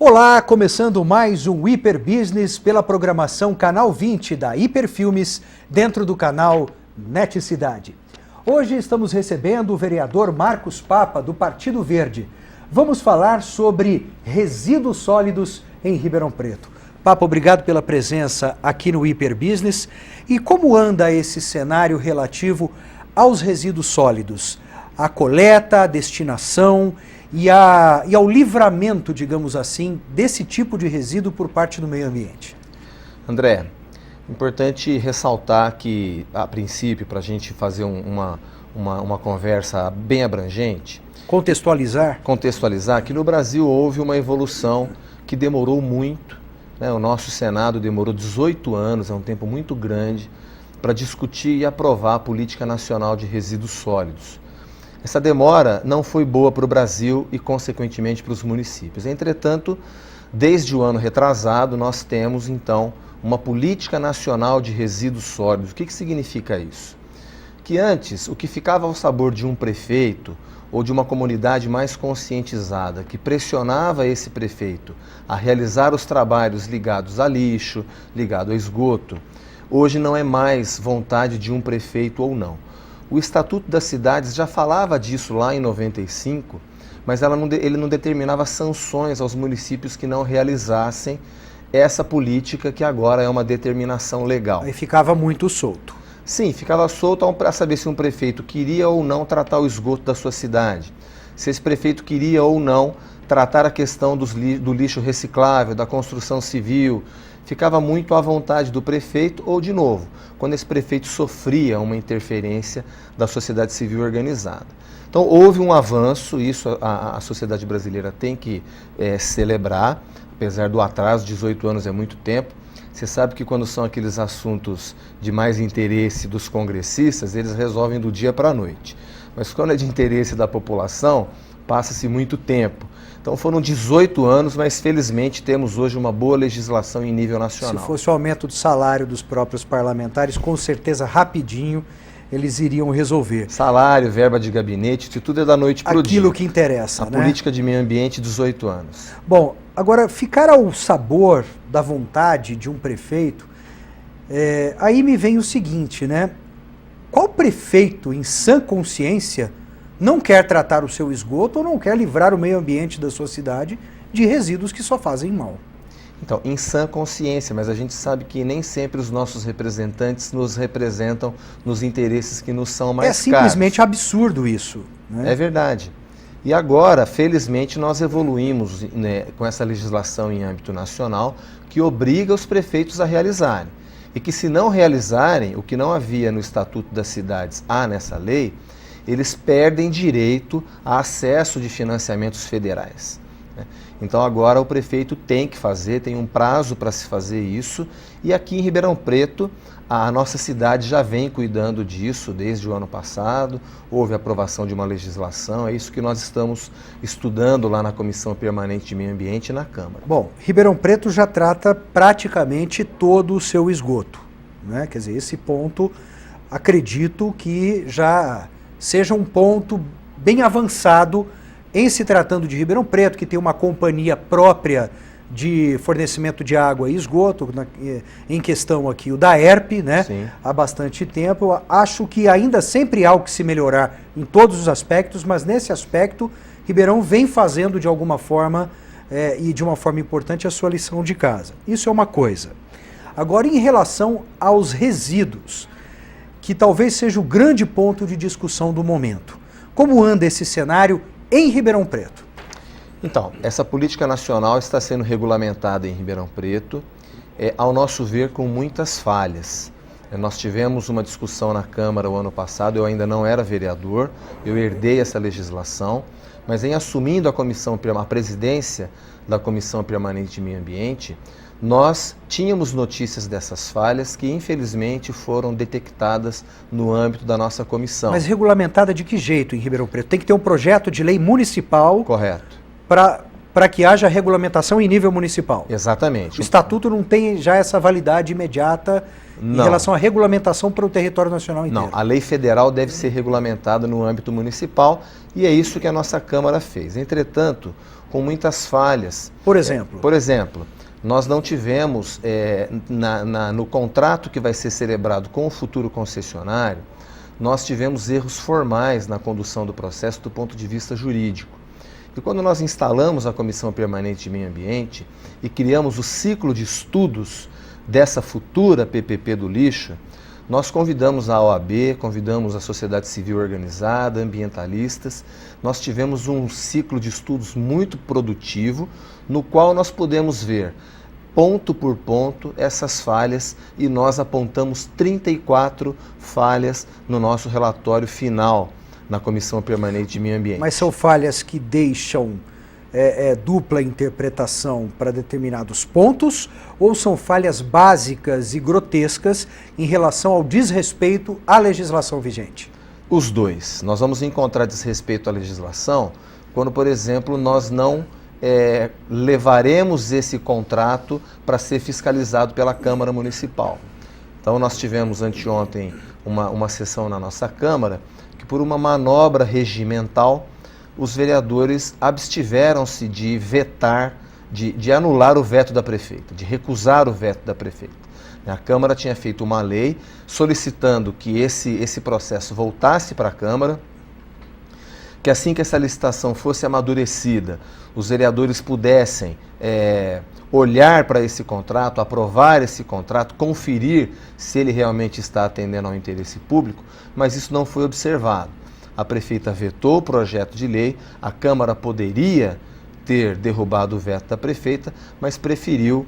Olá, começando mais um Hiper Business pela programação Canal 20 da Hiper Filmes, dentro do canal Net Cidade. Hoje estamos recebendo o vereador Marcos Papa, do Partido Verde. Vamos falar sobre resíduos sólidos em Ribeirão Preto. Papa, obrigado pela presença aqui no Hiper Business. E como anda esse cenário relativo aos resíduos sólidos? A coleta, a destinação e ao livramento, digamos assim, desse tipo de resíduo por parte do meio ambiente. André, importante ressaltar que, a princípio, para a gente fazer uma conversa bem abrangente, Contextualizar que no Brasil houve uma evolução que demorou muito, né? O nosso Senado demorou 18 anos, é um tempo muito grande, para discutir e aprovar a Política Nacional de Resíduos Sólidos. Essa demora não foi boa para o Brasil e, consequentemente, para os municípios. Entretanto, desde o ano retrasado, nós temos, então, uma Política Nacional de Resíduos Sólidos. O que significa isso? Que antes, o que ficava ao sabor de um prefeito ou de uma comunidade mais conscientizada, que pressionava esse prefeito a realizar os trabalhos ligados a lixo, ligado a esgoto, hoje não é mais vontade de um prefeito ou não. O Estatuto das Cidades já falava disso lá em 95, mas ele não determinava sanções aos municípios que não realizassem essa política, que agora é uma determinação legal. Aí ficava muito solto. Sim, ficava solto para saber se um prefeito queria ou não tratar o esgoto da sua cidade, se esse prefeito queria ou não tratar a questão do lixo reciclável, da construção civil. Ficava muito à vontade do prefeito ou, de novo, quando esse prefeito sofria uma interferência da sociedade civil organizada. Então, houve um avanço, isso a sociedade brasileira tem que celebrar, apesar do atraso, 18 anos é muito tempo. Você sabe que quando são aqueles assuntos de mais interesse dos congressistas, eles resolvem do dia para a noite. Mas quando é de interesse da população, passa-se muito tempo. Então foram 18 anos, mas felizmente temos hoje uma boa legislação em nível nacional. Se fosse o aumento do salário dos próprios parlamentares, com certeza rapidinho eles iriam resolver. Salário, verba de gabinete, isso tudo é da noite para o dia. Aquilo que interessa, né? A política de meio ambiente, 18 anos. Bom, agora ficar ao sabor da vontade de um prefeito, aí me vem o seguinte, né? Qual prefeito em sã consciência não quer tratar o seu esgoto ou não quer livrar o meio ambiente da sua cidade de resíduos que só fazem mal? Então, em sã consciência, mas a gente sabe que nem sempre os nossos representantes nos representam nos interesses que nos são mais caros. É simplesmente absurdo isso, né? É verdade. E agora, felizmente, nós evoluímos, né, com essa legislação em âmbito nacional que obriga os prefeitos a realizarem. E que, se não realizarem, o que não havia no Estatuto das Cidades, há nessa lei, eles perdem direito a acesso de financiamentos federais. Então agora o prefeito tem que fazer, tem um prazo para se fazer isso, e aqui em Ribeirão Preto a nossa cidade já vem cuidando disso desde o ano passado, houve a aprovação de uma legislação, é isso que nós estamos estudando lá na Comissão Permanente de Meio Ambiente e na Câmara. Bom, Ribeirão Preto já trata praticamente todo o seu esgoto, né? Quer dizer, esse ponto acredito que já seja um ponto bem avançado em se tratando de Ribeirão Preto, que tem uma companhia própria de fornecimento de água e esgoto, em questão aqui o DAERP, né? Sim. Há bastante tempo. Eu acho que ainda sempre há o que se melhorar em todos os aspectos, mas nesse aspecto, Ribeirão vem fazendo de alguma forma, e de uma forma importante, a sua lição de casa. Isso é uma coisa. Agora, em relação aos resíduos, que talvez seja o grande ponto de discussão do momento. Como anda esse cenário em Ribeirão Preto? Então, essa política nacional está sendo regulamentada em Ribeirão Preto, ao nosso ver, com muitas falhas. Nós tivemos uma discussão na Câmara o ano passado, eu ainda não era vereador, eu herdei essa legislação, mas em assumindo a presidência da Comissão Permanente de Meio Ambiente, nós tínhamos notícias dessas falhas que, infelizmente, foram detectadas no âmbito da nossa comissão. Mas regulamentada de que jeito em Ribeirão Preto? Tem que ter um projeto de lei municipal. Correto. Para para que haja regulamentação em nível municipal. Exatamente. O estatuto não tem já essa validade imediata em relação à regulamentação para o território nacional inteiro. Não, a lei federal deve ser regulamentada no âmbito municipal e é isso que a nossa Câmara fez. Entretanto, com muitas falhas. Por exemplo? Por exemplo, nós não tivemos, no contrato que vai ser celebrado com o futuro concessionário, nós tivemos erros formais na condução do processo do ponto de vista jurídico. E quando nós instalamos a Comissão Permanente de Meio Ambiente e criamos o ciclo de estudos dessa futura PPP do lixo, nós convidamos a OAB, convidamos a sociedade civil organizada, ambientalistas. Nós tivemos um ciclo de estudos muito produtivo, no qual nós pudemos ver, ponto por ponto, essas falhas e nós apontamos 34 falhas no nosso relatório final na Comissão Permanente de Meio Ambiente. Mas são falhas que deixam dupla interpretação para determinados pontos ou são falhas básicas e grotescas em relação ao desrespeito à legislação vigente? Os dois. Nós vamos encontrar desrespeito à legislação quando, por exemplo, nós não levaremos esse contrato para ser fiscalizado pela Câmara Municipal. Então nós tivemos anteontem uma sessão na nossa Câmara que, por uma manobra regimental, os vereadores abstiveram-se de vetar, de anular o veto da prefeita, de recusar o veto da prefeita. A Câmara tinha feito uma lei solicitando que esse processo voltasse para a Câmara, que assim que essa licitação fosse amadurecida, os vereadores pudessem olhar para esse contrato, aprovar esse contrato, conferir se ele realmente está atendendo ao interesse público, mas isso não foi observado. A prefeita vetou o projeto de lei, a Câmara poderia ter derrubado o veto da prefeita, mas preferiu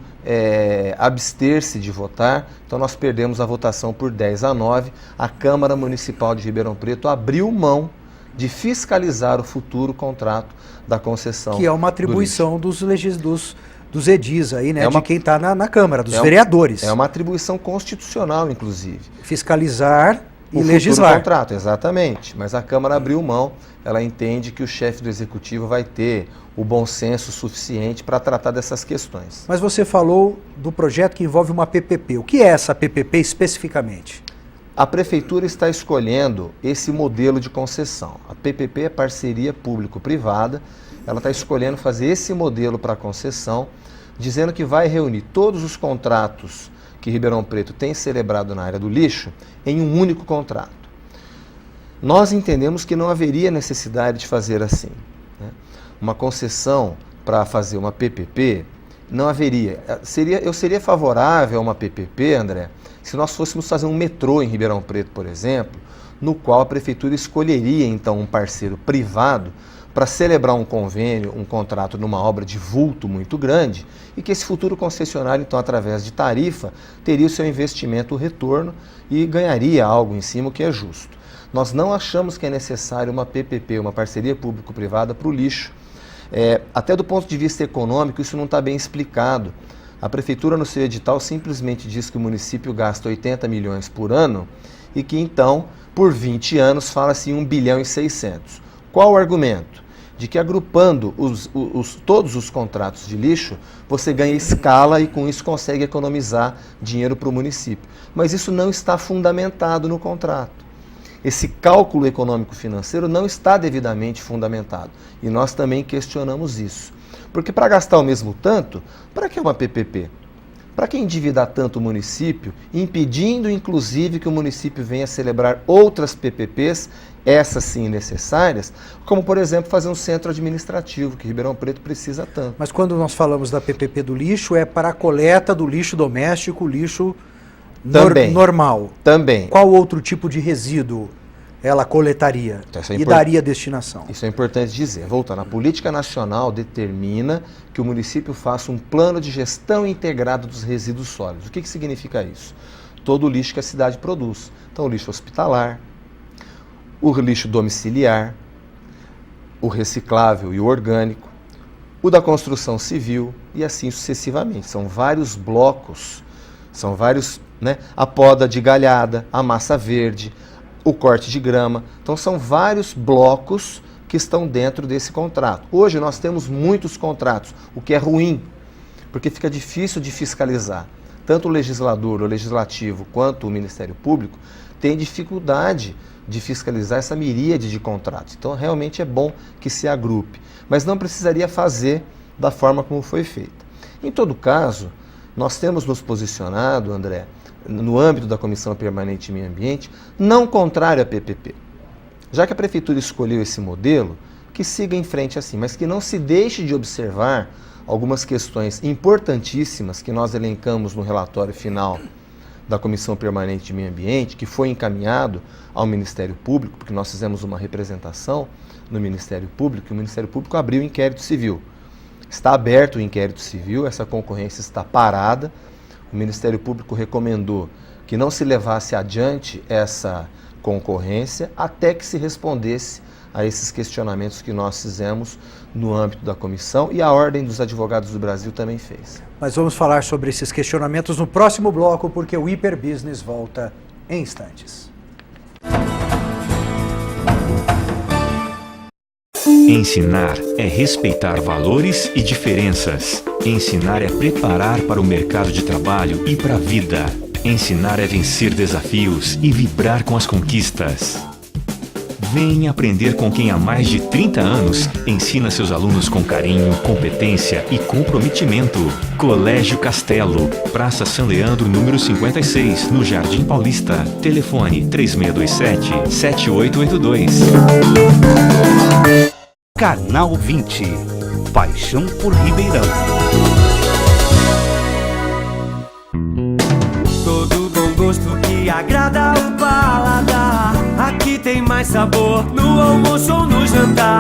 abster-se de votar, então nós perdemos a votação por 10-9. A Câmara Municipal de Ribeirão Preto abriu mão de fiscalizar o futuro contrato da concessão. Que é uma atribuição dos edis aí, né? De quem está na Câmara, dos vereadores. É uma atribuição constitucional, inclusive. Fiscalizar e o legislar. Futuro contrato, exatamente. Mas a Câmara abriu mão, ela entende que o chefe do Executivo vai ter o bom senso suficiente para tratar dessas questões. Mas você falou do projeto que envolve uma PPP. O que é essa PPP especificamente? A Prefeitura está escolhendo esse modelo de concessão. A PPP é parceria público-privada, ela está escolhendo fazer esse modelo para concessão, dizendo que vai reunir todos os contratos que Ribeirão Preto tem celebrado na área do lixo em um único contrato. Nós entendemos que não haveria necessidade de fazer assim, né? Uma concessão para fazer uma PPP, não haveria. Eu seria favorável a uma PPP, André, se nós fôssemos fazer um metrô em Ribeirão Preto, por exemplo, no qual a Prefeitura escolheria então um parceiro privado para celebrar um convênio, um contrato numa obra de vulto muito grande e que esse futuro concessionário, então, através de tarifa, teria o seu investimento, o retorno e ganharia algo em cima, o que é justo. Nós não achamos que é necessário uma PPP, uma parceria público-privada para o lixo. Até do ponto de vista econômico, isso não está bem explicado. A Prefeitura, no seu edital, simplesmente diz que o município gasta 80 milhões por ano e que, então, por 20 anos, fala-se em 1 bilhão e 600. Qual o argumento? De que agrupando todos os contratos de lixo, você ganha escala e com isso consegue economizar dinheiro para o município. Mas isso não está fundamentado no contrato. Esse cálculo econômico-financeiro não está devidamente fundamentado. E nós também questionamos isso. Porque para gastar o mesmo tanto, para que uma PPP? Para que endividar tanto o município, impedindo inclusive que o município venha celebrar outras PPPs, essas sim necessárias, como por exemplo fazer um centro administrativo, que Ribeirão Preto precisa tanto. Mas quando nós falamos da PPP do lixo, é para a coleta do lixo doméstico, lixo normal. Também. Qual outro tipo de resíduo ela coletaria e daria destinação? Isso é importante dizer. Voltando, a política nacional determina que o município faça um plano de gestão integrada dos resíduos sólidos. O que significa isso? Todo o lixo que a cidade produz. Então, o lixo hospitalar, o lixo domiciliar, o reciclável e o orgânico, o da construção civil e assim sucessivamente. São vários blocos, são vários, né? A poda de galhada, a massa verde, o corte de grama. Então são vários blocos que estão dentro desse contrato. Hoje nós temos muitos contratos, o que é ruim, porque fica difícil de fiscalizar. Tanto o legislador, o legislativo, quanto o Ministério Público tem dificuldade de fiscalizar essa miríade de contratos. Então, realmente é bom que se agrupe, mas não precisaria fazer da forma como foi feita. Em todo caso, nós temos nos posicionado, André, no âmbito da Comissão Permanente de Meio Ambiente, não contrário à PPP. Já que a Prefeitura escolheu esse modelo, que siga em frente assim, mas que não se deixe de observar algumas questões importantíssimas que nós elencamos no relatório final da Comissão Permanente de Meio Ambiente, que foi encaminhado ao Ministério Público, porque nós fizemos uma representação no Ministério Público, e o Ministério Público abriu o inquérito civil. Está aberto o inquérito civil, essa concorrência está parada. O Ministério Público recomendou que não se levasse adiante essa concorrência até que se respondesse a esses questionamentos que nós fizemos no âmbito da comissão, e a Ordem dos Advogados do Brasil também fez. Mas vamos falar sobre esses questionamentos no próximo bloco, porque o Hiperbusiness volta em instantes. Ensinar é respeitar valores e diferenças. Ensinar é preparar para o mercado de trabalho e para a vida. Ensinar é vencer desafios e vibrar com as conquistas. Vem aprender com quem há mais de 30 anos ensina seus alunos com carinho, competência e comprometimento. Colégio Castelo, Praça São Leandro, número 56, no Jardim Paulista. Telefone 3627-7882. Canal 20. Paixão por Ribeirão. Todo bom gosto que agrada o paladar. Aqui tem mais sabor no almoço ou no jantar.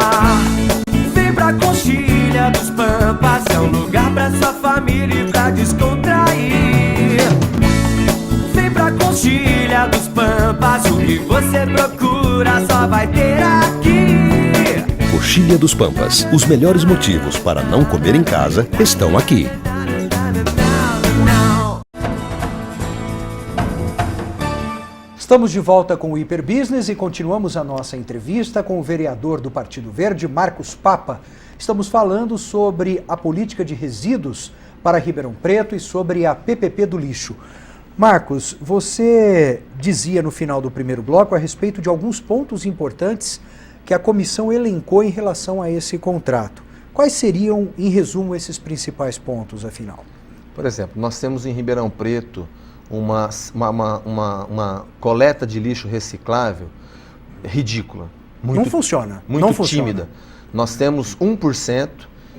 Vem pra Coxilha dos Pampas, é um lugar pra sua família e pra descontrair. Vem pra Coxilha dos Pampas, o que você procura só vai ter aqui. Coxilha dos Pampas. Os melhores motivos para não comer em casa estão aqui. Estamos de volta com o Hiperbusiness e continuamos a nossa entrevista com o vereador do Partido Verde, Marcos Papa. Estamos falando sobre a política de resíduos para Ribeirão Preto e sobre a PPP do lixo. Marcos, você dizia no final do primeiro bloco a respeito de alguns pontos importantes que a comissão elencou em relação a esse contrato. Quais seriam, em resumo, esses principais pontos, afinal? Por exemplo, nós temos em Ribeirão Preto uma coleta de lixo reciclável ridícula. Não funciona. Muito não tímida. Funciona. Nós temos 1%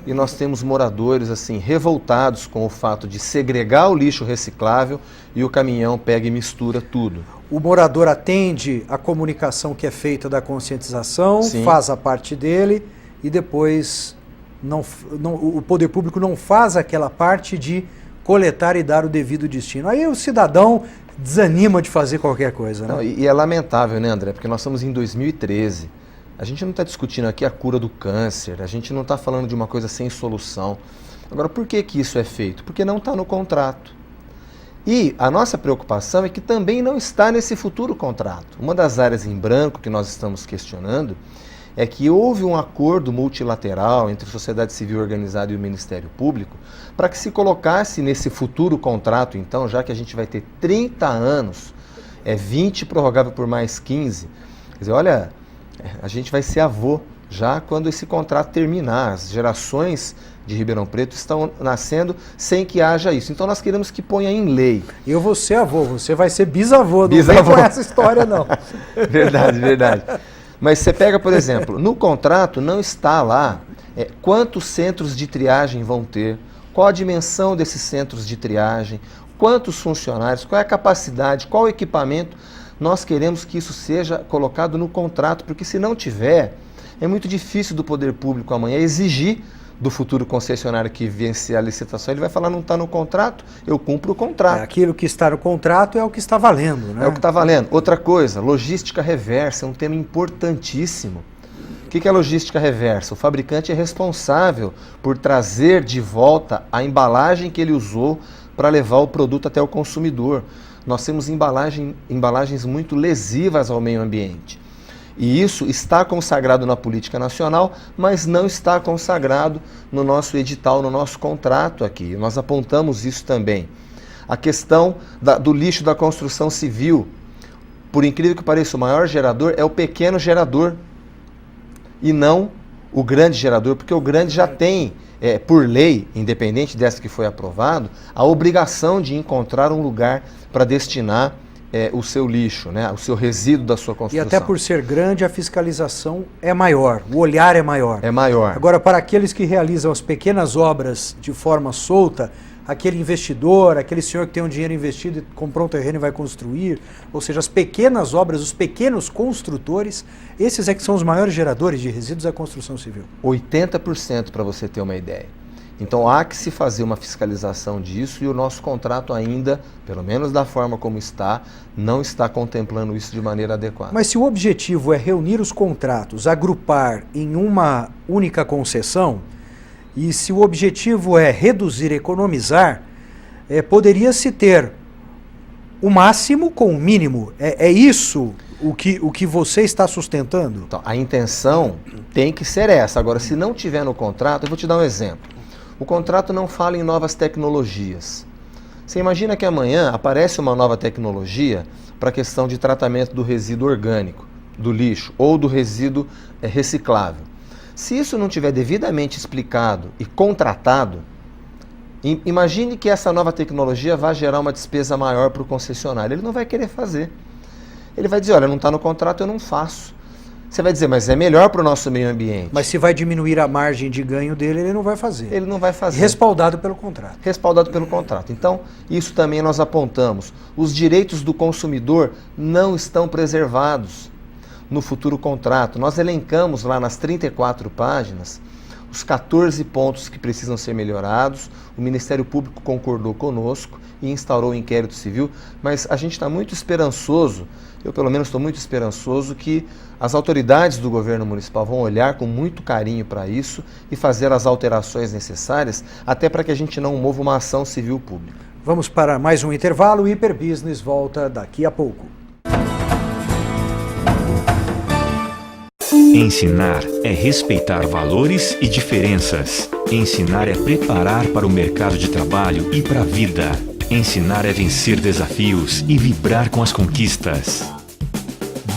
e nós temos moradores assim revoltados com o fato de segregar o lixo reciclável e o caminhão pega e mistura tudo. O morador atende a comunicação que é feita da conscientização, Sim. faz a parte dele e depois o poder público não faz aquela parte de coletar e dar o devido destino. Aí o cidadão desanima de fazer qualquer coisa, né? Não, e é lamentável, né, André? Porque nós estamos em 2013. A gente não está discutindo aqui a cura do câncer, a gente não está falando de uma coisa sem solução. Agora, por que isso é feito? Porque não está no contrato. E a nossa preocupação é que também não está nesse futuro contrato. Uma das áreas em branco que nós estamos questionando é que houve um acordo multilateral entre a sociedade civil organizada e o Ministério Público para que se colocasse nesse futuro contrato, então, já que a gente vai ter 30 anos, 20 prorrogável por mais 15, quer dizer, olha, a gente vai ser avô já quando esse contrato terminar. As gerações de Ribeirão Preto estão nascendo sem que haja isso. Então nós queremos que ponha em lei. Eu vou ser avô, você vai ser bisavô. Não Bisavô. vem com essa história, não. Verdade, verdade. Mas você pega, por exemplo, no contrato não está lá quantos centros de triagem vão ter, qual a dimensão desses centros de triagem, quantos funcionários, qual é a capacidade, qual o equipamento. Nós queremos que isso seja colocado no contrato, porque se não tiver, é muito difícil do poder público amanhã exigir do futuro concessionário que vencer a licitação. Ele vai falar, não está no contrato, eu cumpro o contrato. Aquilo que está no contrato é o que está valendo, né? É o que está valendo. Outra coisa, logística reversa, é um tema importantíssimo. O que é logística reversa? O fabricante é responsável por trazer de volta a embalagem que ele usou para levar o produto até o consumidor. Nós temos embalagens muito lesivas ao meio ambiente. E isso está consagrado na política nacional, mas não está consagrado no nosso edital, no nosso contrato aqui. Nós apontamos isso também. A questão do lixo da construção civil. Por incrível que pareça, o maior gerador é o pequeno gerador e não o grande gerador, porque o grande já tem, por lei, independente dessa que foi aprovado, a obrigação de encontrar um lugar para destinar o seu lixo, né, o seu resíduo da sua construção. E até por ser grande, a fiscalização é maior, o olhar é maior. É maior. Agora, para aqueles que realizam as pequenas obras de forma solta, aquele investidor, aquele senhor que tem um dinheiro investido e comprou um terreno e vai construir, ou seja, as pequenas obras, os pequenos construtores, esses é que são os maiores geradores de resíduos da construção civil. 80%, para você ter uma ideia. Então há que se fazer uma fiscalização disso e o nosso contrato ainda, pelo menos da forma como está, não está contemplando isso de maneira adequada. Mas se o objetivo é reunir os contratos, agrupar em uma única concessão, e se o objetivo é reduzir, economizar, poderia-se ter o máximo com o mínimo. É isso o que você está sustentando? Então, a intenção tem que ser essa. Agora, se não tiver no contrato, eu vou te dar um exemplo. O contrato não fala em novas tecnologias. Você imagina que amanhã aparece uma nova tecnologia para a questão de tratamento do resíduo orgânico, do lixo ou do resíduo reciclável. Se isso não tiver devidamente explicado e contratado, imagine que essa nova tecnologia vai gerar uma despesa maior para o concessionário. Ele não vai querer fazer. Ele vai dizer, olha, não está no contrato, eu não faço. Você vai dizer, mas é melhor para o nosso meio ambiente. Mas se vai diminuir a margem de ganho dele, ele não vai fazer. Ele não vai fazer. Respaldado pelo contrato. Respaldado pelo contrato. Então, isso também nós apontamos. Os direitos do consumidor não estão preservados no futuro contrato. Nós elencamos lá nas 34 páginas os 14 pontos que precisam ser melhorados. O Ministério Público concordou conosco e instaurou o inquérito civil, mas a gente está muito esperançoso, eu pelo menos estou muito esperançoso, que as autoridades do governo municipal vão olhar com muito carinho para isso e fazer as alterações necessárias, até para que a gente não mova uma ação civil pública. Vamos para mais um intervalo, o Hiperbusiness volta daqui a pouco. Ensinar é respeitar valores e diferenças. Ensinar é preparar para o mercado de trabalho e para a vida. Ensinar é vencer desafios e vibrar com as conquistas.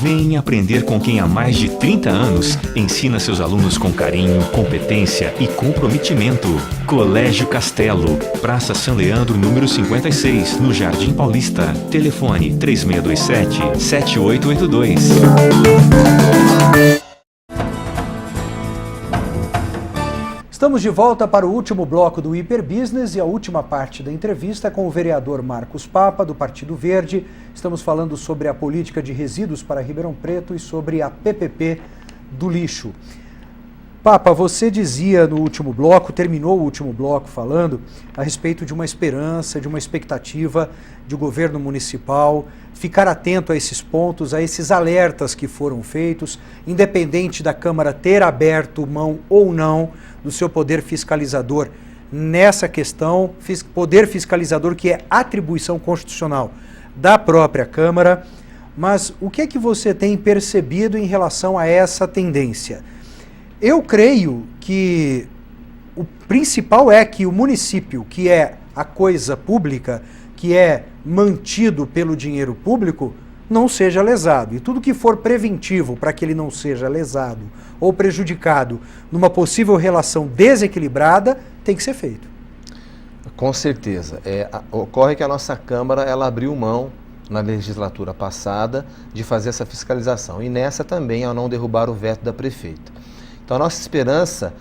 Vem aprender com quem há mais de 30 anos ensina seus alunos com carinho, competência e comprometimento. Colégio Castelo, Praça São Leandro, número 56, no Jardim Paulista. Telefone 3627-7882. Estamos de volta para o último bloco do Hiperbusiness e a última parte da entrevista com o vereador Marcos Papa, do Partido Verde. Estamos falando sobre a política de resíduos para Ribeirão Preto e sobre a PPP do lixo. Papa, você dizia no último bloco, terminou o último bloco falando a respeito de uma esperança, de uma expectativa de governo municipal ficar atento a esses pontos, a esses alertas que foram feitos, independente da Câmara ter aberto mão ou não do seu poder fiscalizador nessa questão, poder fiscalizador que é atribuição constitucional da própria Câmara. Mas o que é que você tem percebido em relação a essa tendência? Eu creio que o principal é que o município, que é a coisa pública, que é mantido pelo dinheiro público, não seja lesado. E tudo que for preventivo para que ele não seja lesado ou prejudicado numa possível relação desequilibrada, tem que ser feito. Com certeza. Ocorre que a nossa Câmara ela abriu mão, na legislatura passada, de fazer essa fiscalização. E nessa também, ao não derrubar o veto da prefeita. Então a nossa esperança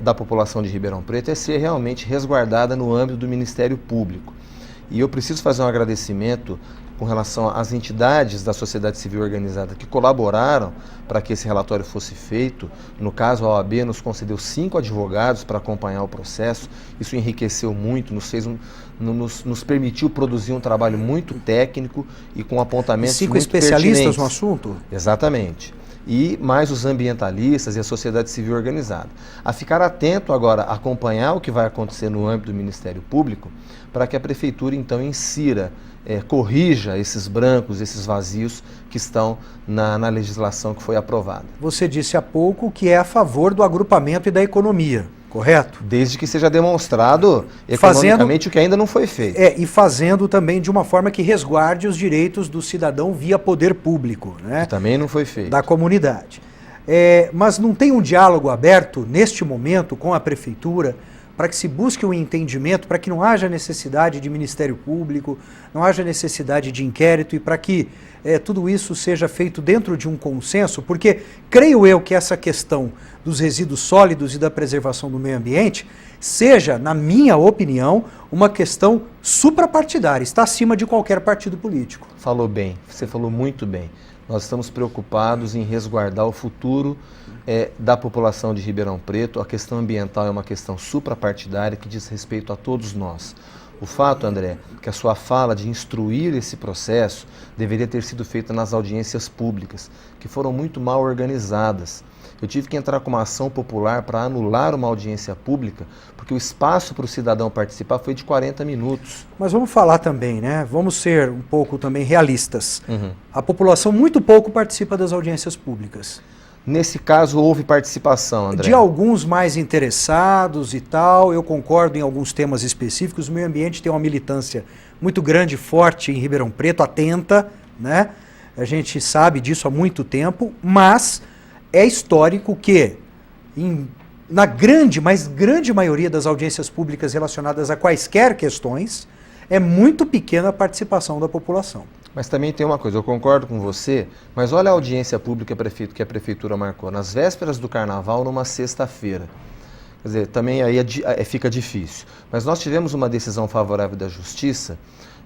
da população de Ribeirão Preto é ser realmente resguardada no âmbito do Ministério Público. E eu preciso fazer um agradecimento com relação às entidades da sociedade civil organizada que colaboraram para que esse relatório fosse feito. No caso, a OAB nos concedeu 5 advogados para acompanhar o processo. Isso enriqueceu muito, nos permitiu produzir um trabalho muito técnico e com apontamentos muito pertinentes. 5 especialistas no assunto? Exatamente. E mais os ambientalistas e a sociedade civil organizada. A ficar atento agora, a acompanhar o que vai acontecer no âmbito do Ministério Público, para que a Prefeitura, então, insira corrija esses brancos, esses vazios que estão na legislação que foi aprovada. Você disse há pouco que é a favor do agrupamento e da economia, correto? Desde que seja demonstrado economicamente o que ainda não foi feito. E fazendo também de uma forma que resguarde os direitos do cidadão via poder público, né? Que também não foi feito. Da comunidade. Mas não tem um diálogo aberto neste momento com a prefeitura para que se busque um entendimento, para que não haja necessidade de Ministério Público, não haja necessidade de inquérito e para que tudo isso seja feito dentro de um consenso, porque creio eu que essa questão dos resíduos sólidos e da preservação do meio ambiente seja, na minha opinião, uma questão suprapartidária, está acima de qualquer partido político. Falou bem, você falou muito bem. Nós estamos preocupados em resguardar o futuro da população de Ribeirão Preto. A questão ambiental é uma questão suprapartidária que diz respeito a todos nós. O fato, André, que a sua fala de instruir esse processo deveria ter sido feita nas audiências públicas, que foram muito mal organizadas. Eu tive que entrar com uma ação popular para anular uma audiência pública, porque o espaço para o cidadão participar foi de 40 minutos. Mas vamos falar também, né? Vamos ser um pouco também realistas. A população muito pouco participa das audiências públicas. Nesse caso houve participação, André. De alguns mais interessados e tal, eu concordo em alguns temas específicos. O meio ambiente tem uma militância muito grande, forte em Ribeirão Preto, atenta, né? A gente sabe disso há muito tempo, mas é histórico que, na grande maioria das audiências públicas relacionadas a quaisquer questões, é muito pequena a participação da população. Mas também tem uma coisa, eu concordo com você, mas olha a audiência pública que a Prefeitura marcou, nas vésperas do Carnaval, numa sexta-feira. Quer dizer, também aí fica difícil. Mas nós tivemos uma decisão favorável da Justiça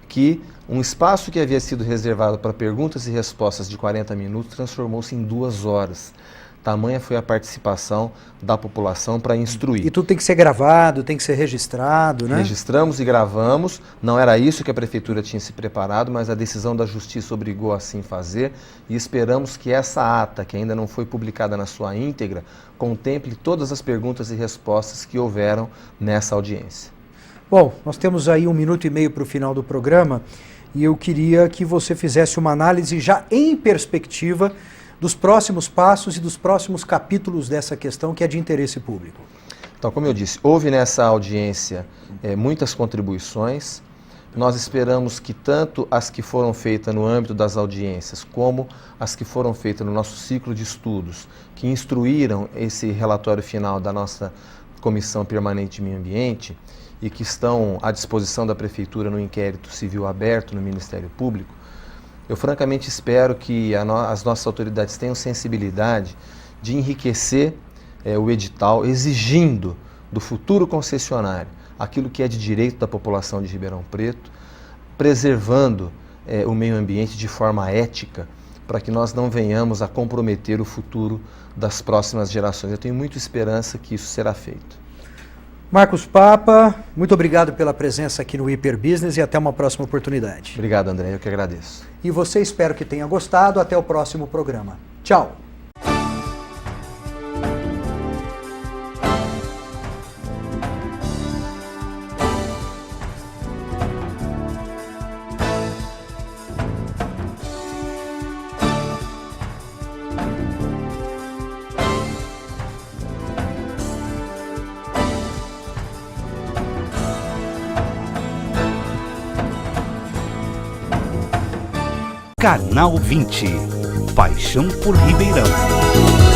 que um espaço que havia sido reservado para perguntas e respostas de 40 minutos transformou-se em 2 horas. Tamanha foi a participação da população para instruir. E tudo tem que ser gravado, tem que ser registrado, né? Registramos e gravamos, não era isso que a Prefeitura tinha se preparado, mas a decisão da Justiça obrigou a assim fazer e esperamos que essa ata, que ainda não foi publicada na sua íntegra, contemple todas as perguntas e respostas que houveram nessa audiência. Bom, nós temos aí 1 minuto e meio para o final do programa e eu queria que você fizesse uma análise já em perspectiva dos próximos passos e dos próximos capítulos dessa questão que é de interesse público. Então, como eu disse, houve nessa audiência muitas contribuições. Nós esperamos que tanto as que foram feitas no âmbito das audiências, como as que foram feitas no nosso ciclo de estudos, que instruíram esse relatório final da nossa Comissão Permanente de Meio Ambiente e que estão à disposição da Prefeitura no inquérito civil aberto no Ministério Público, eu francamente espero que as nossas autoridades tenham sensibilidade de enriquecer o edital, exigindo do futuro concessionário aquilo que é de direito da população de Ribeirão Preto, preservando o meio ambiente de forma ética, para que nós não venhamos a comprometer o futuro das próximas gerações. Eu tenho muita esperança que isso será feito. Marcos Papa, muito obrigado pela presença aqui no Hiper Business e até uma próxima oportunidade. Obrigado, André, eu que agradeço. E você, espero que tenha gostado. Até o próximo programa. Tchau! Canal 20. Paixão por Ribeirão.